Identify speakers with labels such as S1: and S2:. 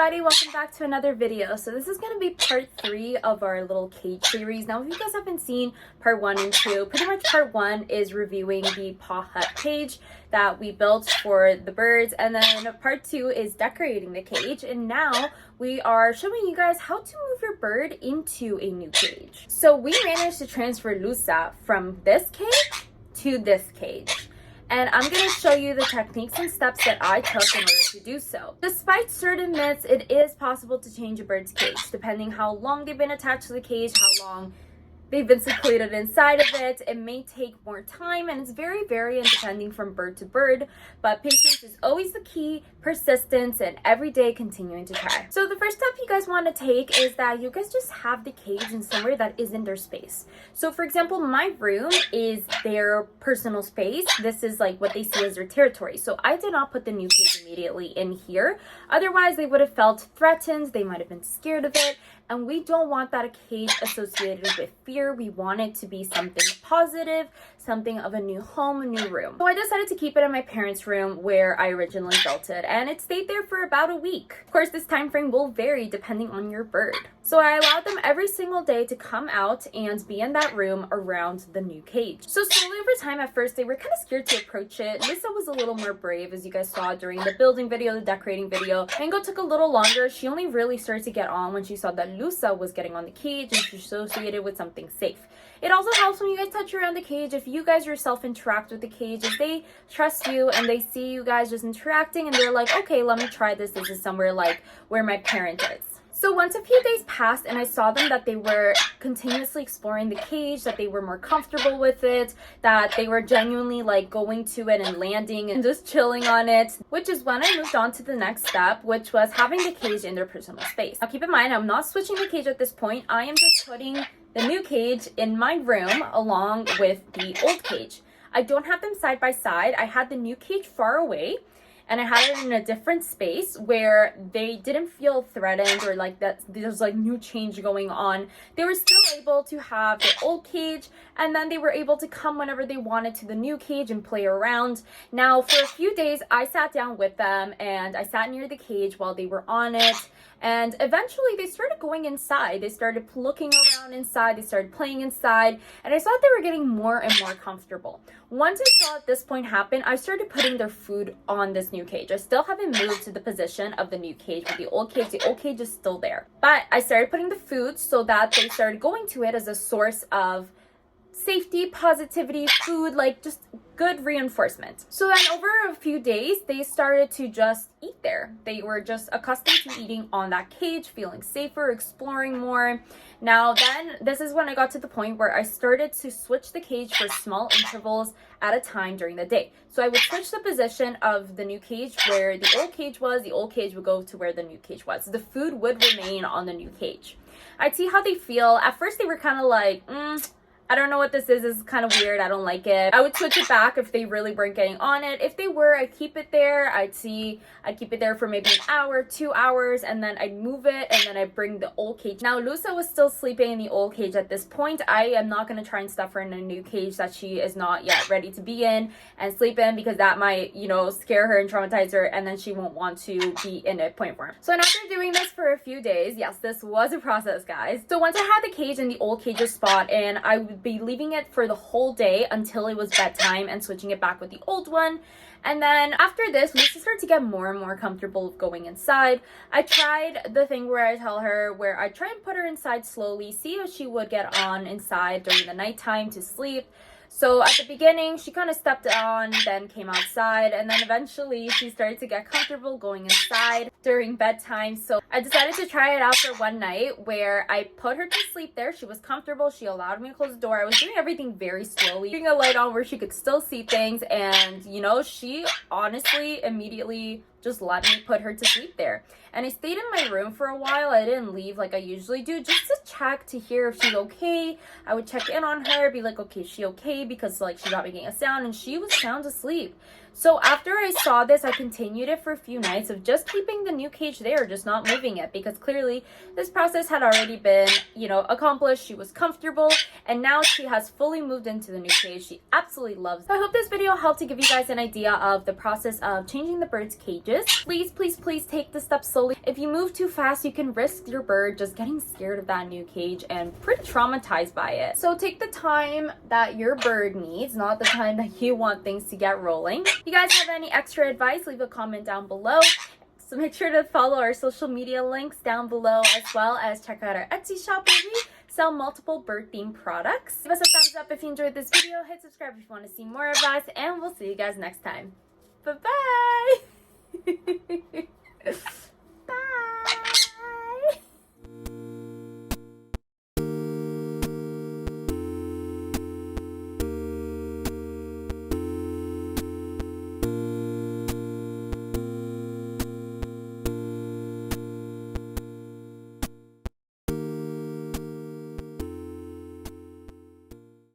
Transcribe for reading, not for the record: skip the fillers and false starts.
S1: everybody, welcome back to another video. So this is going to be part 3 of our little cage series. Now if you guys haven't seen part 1 and 2, pretty much part 1 is reviewing the paw hut cage that we built for the birds, and then part 2 is decorating the cage, and now we are showing you guys how to move your bird into a new cage. So we managed to transfer Lusa from this cage to this cage. And I'm going to show you the techniques and steps that I took in order to do so. Despite certain myths, it is possible to change a bird's cage, depending how long they've been attached to the cage, how long they've been secluded inside of it. It may take more time, and it's very depending from bird to bird, but patience is always the key, persistence, and every day continuing to try. So the first step you guys want to take is that you guys just have the cage in somewhere that isn't their space. So for example, my room is their personal space. This is like what they see as their territory. So I did not put the new cage immediately in here. Otherwise, they would have felt threatened. They might have been scared of it. And we don't want that cage associated with fear. We want it to be something positive, something of a new home, a new room. So I decided to keep it in my parents' room where I originally built it, and it stayed there for about a week. Of course, this time frame will vary depending on your bird. So I allowed them every single day to come out and be in that room around the new cage. So slowly over time, at first they were kind of scared to approach it. Lisa was a little more brave, as you guys saw during the building video, the decorating video. Mango took a little longer. She only really started to get on when she saw that Lusa was getting on the cage and she's associated with something safe. It also helps when you guys touch around the cage. If you guys yourself interact with the cage, if they trust you and they see you guys just interacting and they're like, okay, let me try this. This is somewhere like where my parent is. So once a few days passed and I saw them that they were continuously exploring the cage, that they were more comfortable with it, that they were genuinely like going to it and landing and just chilling on it, which is when I moved on to the next step, which was having the cage in their personal space. Now keep in mind, I'm not switching the cage at this point. I am just putting the new cage in my room along with the old cage. I don't have them side by side. I had the new cage far away, and I had it in a different space where they didn't feel threatened or like that there's like new change going on. They were still able to have the old cage, and then they were able to come whenever they wanted to the new cage and play around. Now for a few days I sat down with them and I sat near the cage while they were on it. And eventually they started going inside. They started looking around inside. They started playing inside. And I saw that they were getting more and more comfortable. Once I saw this point happen, I started putting their food on this new cage. I still haven't moved to the position of the new cage with the old cage. The old cage is still there. But I started putting the food so that they started going to it as a source of safety, positivity, food, like just good reinforcement. So then over a few days, they started to just eat there. They were just accustomed to eating on that cage, feeling safer, exploring more. Now then, this is when I got to the point where I started to switch the cage for small intervals at a time during the day. So I would switch the position of the new cage where the old cage was. The old cage would go to where the new cage was. The food would remain on the new cage. I'd see how they feel. At first, they were kind of like, I don't know what this is. This is kind of weird. I don't like it. I would switch it back if they really weren't getting on it. If they were, I'd keep it there. I'd keep it there for maybe an hour, 2 hours, and then I'd move it, and then I'd bring the old cage. Now, Lusa was still sleeping in the old cage at this point. I am not going to try and stuff her in a new cage that she is not yet ready to be in and sleep in, because that might, scare her and traumatize her, and then she won't want to be in a point form. So after doing this for a few days, yes, this was a process, guys. So once I had the cage in the old cage's spot, and I would be leaving it for the whole day until it was bedtime and switching it back with the old one. And then after this, Lucy started to get more and more comfortable going inside. I tried the thing where I tell her, where I try and put her inside slowly, see if she would get on inside during the nighttime to sleep. So at the beginning, she kind of stepped on, then came outside, and then eventually she started to get comfortable going inside during bedtime. So I decided to try it out for one night where I put her to sleep there. She was comfortable. She allowed me to close the door. I was doing everything very slowly, putting a light on where she could still see things. And, she honestly immediately just let me put her to sleep there. And I stayed in my room for a while. I didn't leave like I usually do, just to check to hear if she's okay. I would check in on her, be like, okay, is she okay? Because like she's not making a sound, and she was sound asleep. So after I saw this, I continued it for a few nights of just keeping the new cage there, just not moving it, because clearly this process had already been, accomplished. She was comfortable, and now she has fully moved into the new cage. She absolutely loves it. So I hope this video helped to give you guys an idea of the process of changing the birds' cages. Please, please, please take the steps slowly. If you move too fast, you can risk your bird just getting scared of that new cage and pretty traumatized by it. So take the time that your bird needs, not the time that you want things to get rolling. If you guys have any extra advice, leave a comment down below. So make sure to follow our social media links down below, as well as check out our Etsy shop where we sell multiple bird themed products. Give us a thumbs up if you enjoyed this video, hit subscribe if you want to see more of us, and we'll see you guys next time. Bye bye.